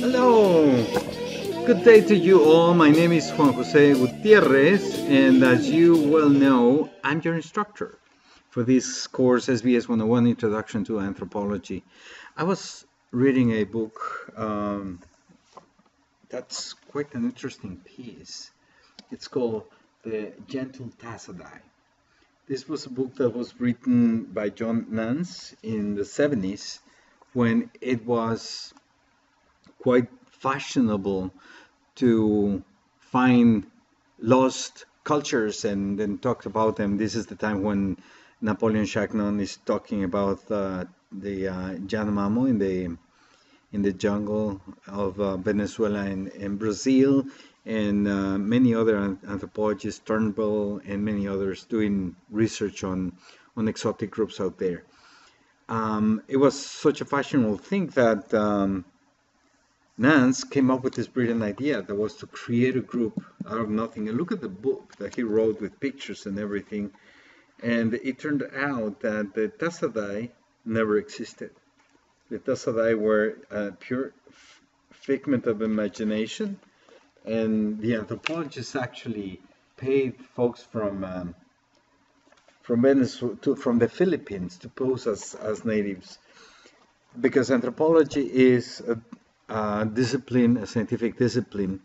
Hello, good day to you all. My name is Juan Jose Gutierrez, and as you well know, I'm your instructor for this course, SBS 101 Introduction to Anthropology. I was reading a book that's quite an interesting piece. It's called The Gentle Tassadai. This was a book that was written by John Nantz in the 70s when it was quite fashionable to find lost cultures and then talk about them. This is the time when Napoleon Chagnon is talking about the Yanomamo in the jungle of Venezuela and Brazil, and many other anthropologists, Turnbull and many others, doing research on exotic groups out there. It was such a fashionable thing that Nantz came up with this brilliant idea that was to create a group out of nothing. And look at the book that he wrote with pictures and everything. And it turned out that the Tassadai never existed. The Tassadai were a pure figment of imagination. And the anthropologists actually paid folks from Venezuela, from the Philippines to pose as natives. Because anthropology is a discipline, a scientific discipline.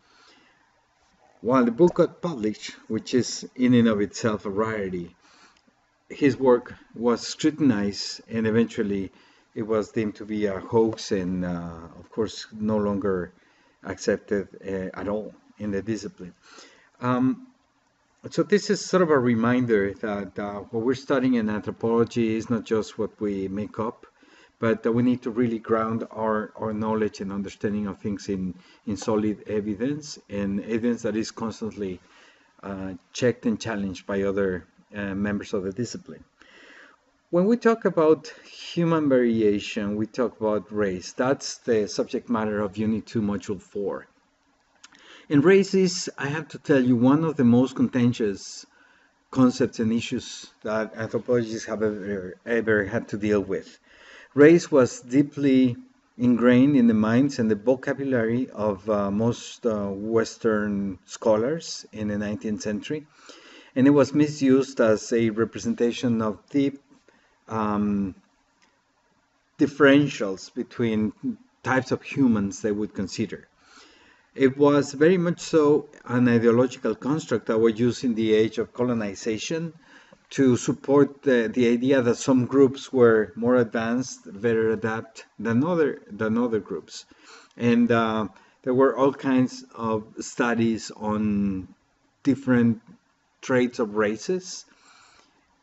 While the book got published, which is in and of itself a rarity, his work was scrutinized and eventually it was deemed to be a hoax and, of course, no longer accepted at all in the discipline. So this is sort of a reminder that what we're studying in anthropology is not just what we make up, but we need to really ground our knowledge and understanding of things in solid evidence, and evidence that is constantly checked and challenged by other members of the discipline. When we talk about human variation, we talk about race. That's the subject matter of Unit 2, Module 4. And race is, I have to tell you, one of the most contentious concepts and issues that anthropologists have ever had to deal with. Race was deeply ingrained in the minds and the vocabulary of most Western scholars in the 19th century, and it was misused as a representation of deep differentials between types of humans they would consider. It was very much so an ideological construct that was used in the age of colonization to support the idea that some groups were more advanced, better adapted than other groups. And there were all kinds of studies on different traits of races.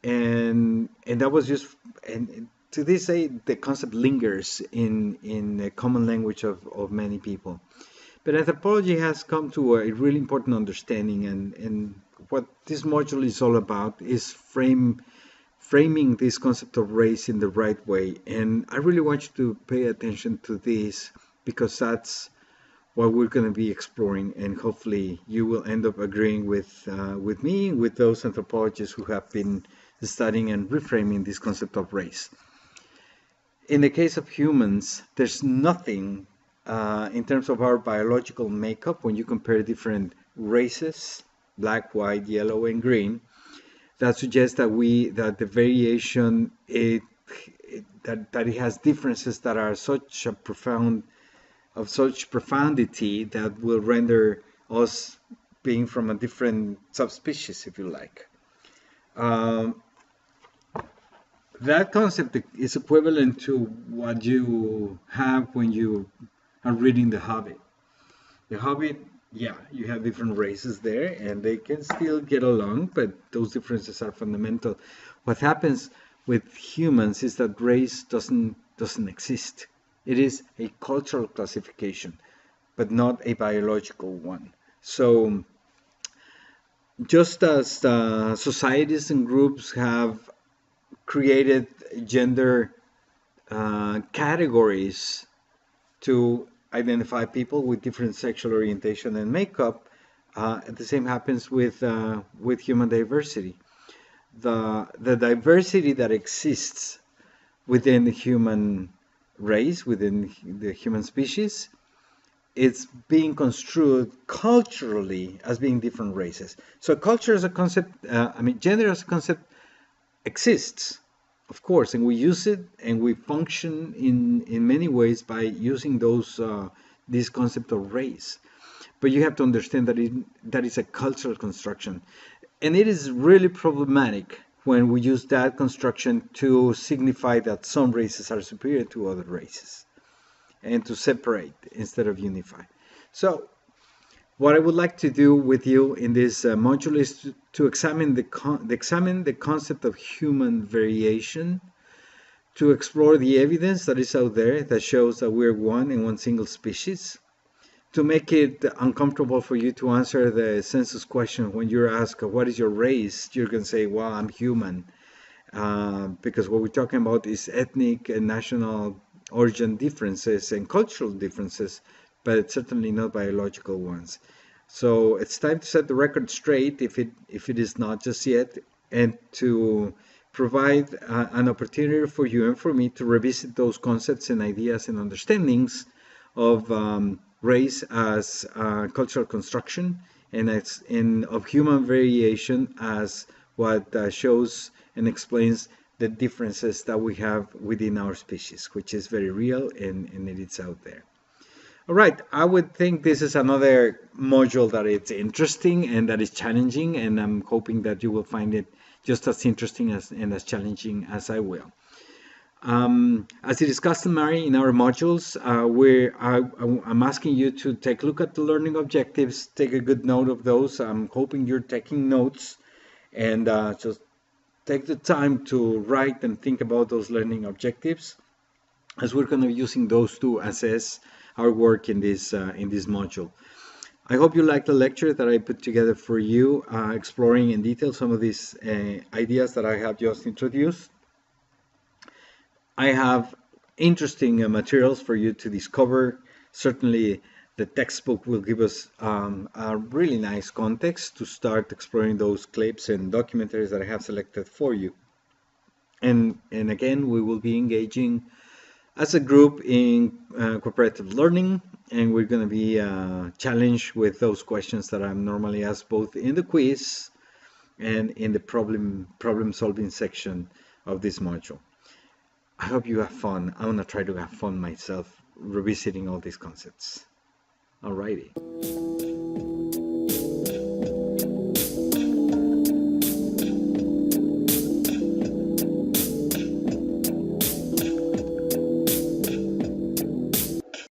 And that was just, and to this day, the concept lingers in the common language of many people. But anthropology has come to a really important understanding, and what this module is all about is framing this concept of race in the right way. And I really want you to pay attention to this, because that's what we're going to be exploring, and hopefully you will end up agreeing with me, with those anthropologists who have been studying and reframing this concept of race. In the case of humans, there's nothing in terms of our biological makeup, when you compare different races, black, white, yellow, and green, that suggests that the variation that it has differences that are of such profundity that will render us being from a different subspecies, if you like. That concept is equivalent to what you have when you are reading The Hobbit. The Hobbit, yeah, you have different races there, and they can still get along, but those differences are fundamental. What happens with humans is that race doesn't exist. It is a cultural classification, but not a biological one. So just as societies and groups have created gender categories to identify people with different sexual orientation and makeup, the same happens with human diversity. The diversity that exists within the human race, within the human species, it's being construed culturally as being different races. So culture as a concept, gender as a concept exists, of course, and we use it and we function in many ways by using this concept of race. But you have to understand that is a cultural construction, and it is really problematic when we use that construction to signify that some races are superior to other races and to separate instead of unify. So what I would like to do with you in this module is to examine the concept of human variation, to explore the evidence that is out there that shows that we're one in one single species, to make it uncomfortable for you to answer the census question. When you're asked, what is your race? You're going to say, well, I'm human. Because what we're talking about is ethnic and national origin differences and cultural differences, but certainly not biological ones. So it's time to set the record straight if it is not just yet, and to provide an opportunity for you and for me to revisit those concepts and ideas and understandings of race as cultural construction and of human variation as what shows and explains the differences that we have within our species, which is very real and it is out there. All right, I would think this is another module that it's interesting and that is challenging, and I'm hoping that you will find it just as interesting and as challenging as I will. As it is customary in our modules, I'm asking you to take a look at the learning objectives, take a good note of those. I'm hoping you're taking notes, and just take the time to write and think about those learning objectives, as we're going to be using those to assess our work in this module. I hope you liked the lecture that I put together for you, exploring in detail some of these ideas that I have just introduced. I have interesting materials for you to discover. Certainly, the textbook will give us a really nice context to start exploring those clips and documentaries that I have selected for you. And again, we will be engaging as a group in cooperative learning, and we're going to be challenged with those questions that I'm normally asked both in the quiz and in the problem solving section of this module. I hope you have fun. I'm going to try to have fun myself revisiting all these concepts. Alrighty.